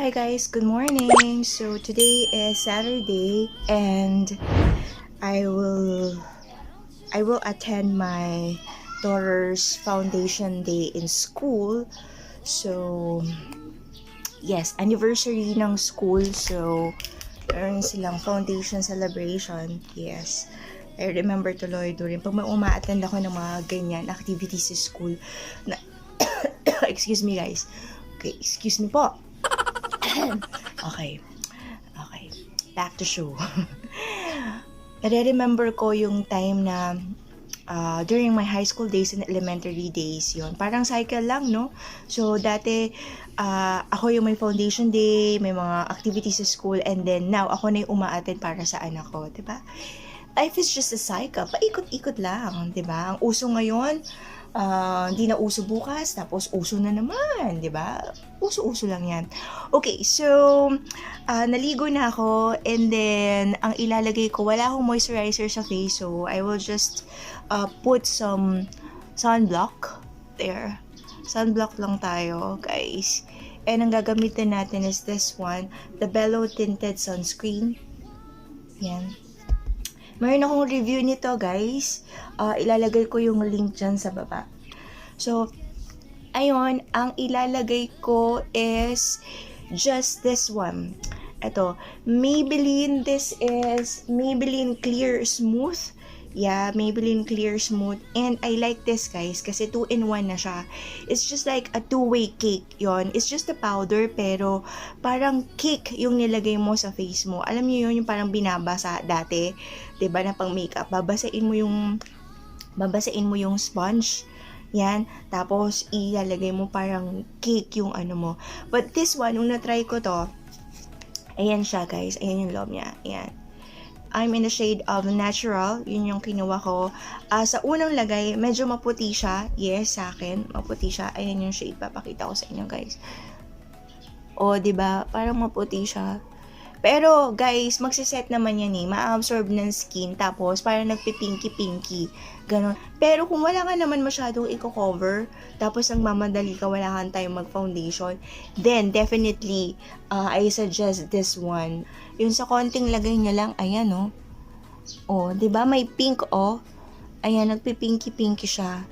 Hi guys, good morning. So today is Saturday and I will I will attend my daughter's foundation day in school. So yes, anniversary ng school. So meron silang foundation celebration. Yes. I remember tuloy during pag may uma-attend ako ng mga ganyan activities sa school na excuse me guys. Okay, excuse me po. Okay. Okay. Back to show. Nare-remember ko yung time na during my high school days and elementary days yon. Parang cycle lang, no? So, dati, ako yung may foundation day, may mga activities sa school, and then now, ako na yung uma-attend para sa anak ko, di ba? Life is just a cycle. Paikot-ikot lang, di ba? Ang uso ngayon, hindi na uso bukas, tapos uso na naman, di ba? Uso-uso lang yan. Okay, so, naligo na ako, and then, ang ilalagay ko, wala akong moisturizer sa face, so, I will just put some sunblock there. Sunblock lang tayo, guys. And ang gagamitin natin is this one, the Bello Tinted Sunscreen. Yan. Mayroon akong review nito, guys. Ilalagay ko yung link dyan sa baba. So, ayun, ang ilalagay ko is just this one. Ito, Maybelline, this is Maybelline Clear Smooth. Yeah, Maybelline Clear Smooth. And I like this, guys, kasi 2-in-1 na siya. It's just like a two-way cake yon. It's just a powder, pero parang cake yung nilagay mo sa face mo. Alam niyo yun, yung parang binabasa dati, 'di ba, na pang makeup. Babasain mo yung sponge. Yan. Tapos, ilalagay mo parang cake yung ano mo. But this one, nung na-try ko to, ayan siya, guys. Ayan yung loob niya. Ayan. I'm in the shade of natural. Yun yung kinuha ko. Sa unang lagay, medyo maputi siya. Yes, sa akin. Maputi siya. Ayan yung shade. Papakita ko sa inyo, guys. O, diba? Parang maputi siya. Pero, guys, magsiset naman yan eh. Ma-absorb ng skin. Tapos, parang nagpipinky-pinky. Ganon. Pero, kung wala ka naman masyadong i-cover, tapos nagmamadali ka, wala kang time mag-foundation, then, definitely, I suggest this one. Yung sa konting lagay niya lang, ayan, oh. Oh, diba? May pink, oh. Ayan, nagpipinky-pinky siya.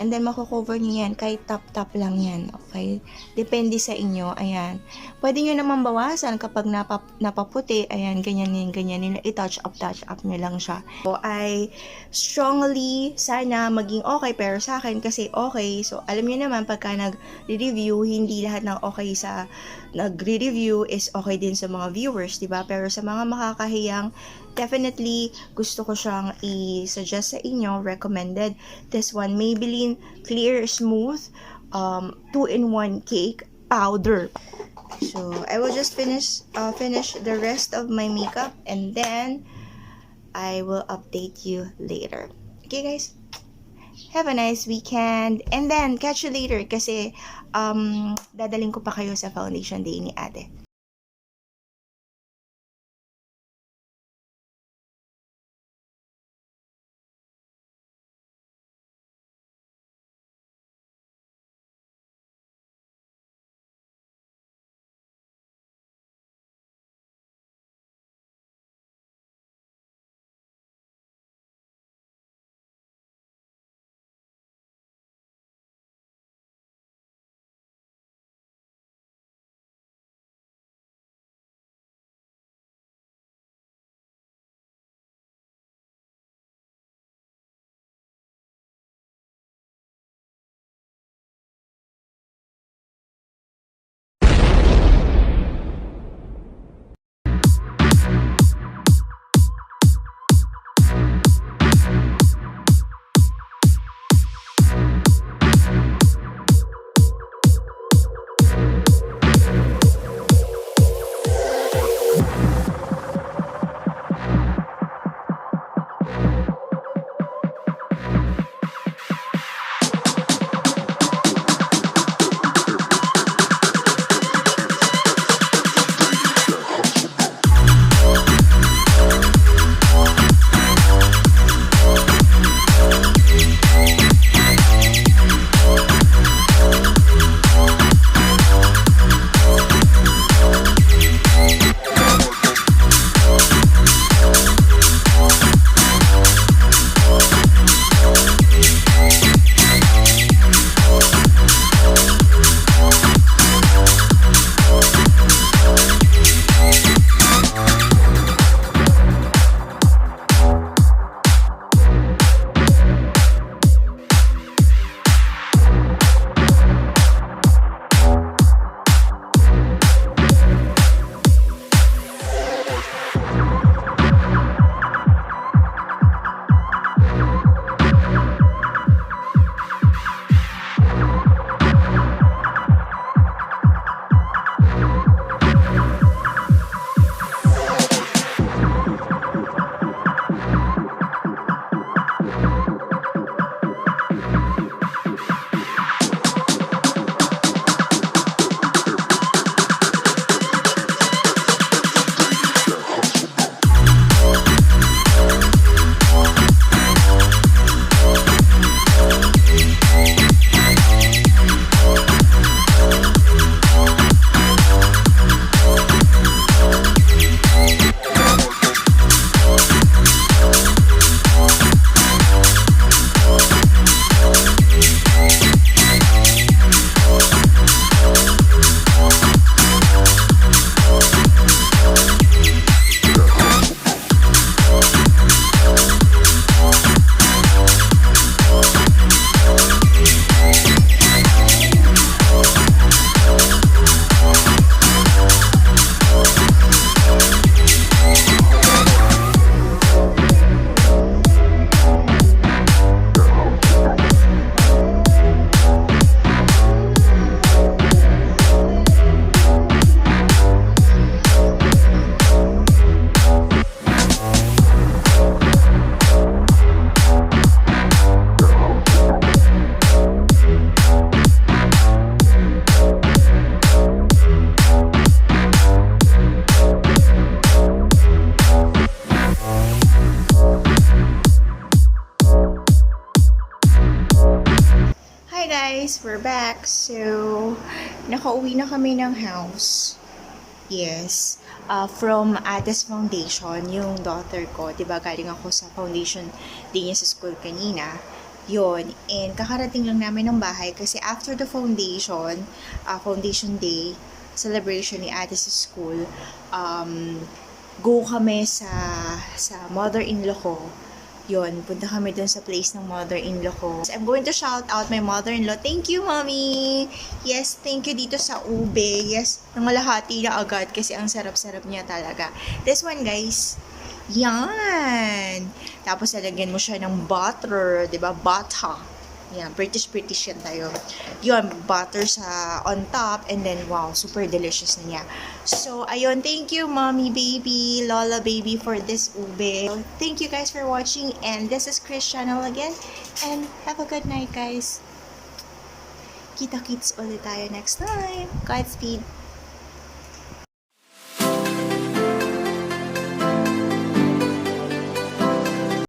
And then, mako-cover niyo yan. Kahit top-top lang yan. Okay? Depende sa inyo. Ayan. Pwede nyo naman bawasan kapag napaputi. Ayan, ganyan. I-touch up nyo lang siya. So, I strongly sana maging okay. Pero sa akin, kasi okay. So, alam nyo naman, pagka nag-review, hindi lahat ng okay sa nagre-review is okay din sa mga viewers, diba? Pero sa mga makakahiyang, definitely, gusto ko siyang i-suggest sa inyo, recommended. This one, Maybelline Clear Smooth 2-in-1 Cake Powder. So, I will just finish the rest of my makeup and then I will update you later. Okay, guys? Have a nice weekend. And then, catch you later kasi dadaling ko pa kayo sa foundation day ni ate. So, nakauwi na kami ng house. Yes. From Ates Foundation, yung daughter ko, 'di ba galing ako sa foundation day niya sa school kanina. Yun. And kakarating lang namin ng bahay kasi after the foundation day, celebration ni Ates sa school, go kami sa mother-in-law ko. Yun, punta kami dun sa place ng mother-in-law ko. I'm going to shout out my mother-in-law. Thank you, mommy! Yes, thank you dito sa ube. Yes, nangalahati na agad kasi ang sarap-sarap niya talaga. This one, guys. Yan! Tapos, lalagyan mo siya ng butter. Diba? Butter. Yan, British yan tayo. Yun, butter sa on top. And then, wow, super delicious na niya. So, ayun, thank you, mommy baby, Lola baby, for this ube. So, thank you guys for watching. And this is Chris channel again. And have a good night, guys. Kita-kits ulit tayo next time. Godspeed.